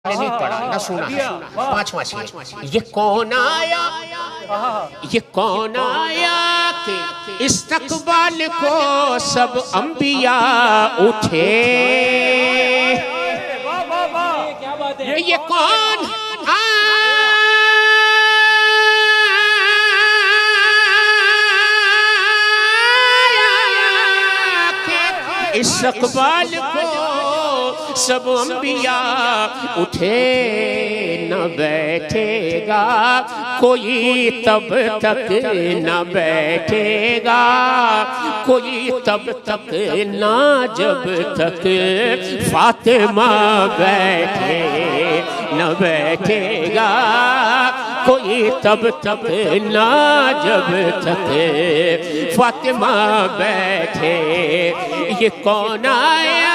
نہیں پڑھا نہ سنا ہے پانچواں شعر یہ کون آیا یہ کون آیا کہ استقبال کو سب انبیاء اٹھے یہ کون آیا کہ استقبال کو سب انبیاء اٹھے نہ بیٹھے گا کوئی تب تک نہ بیٹھے گا کوئی تب تک نہ جب تک فاطمہ بیٹھے نہ بیٹھے گا کوئی تب تک نہ جب تک فاطمہ بیٹھے یہ کون آیا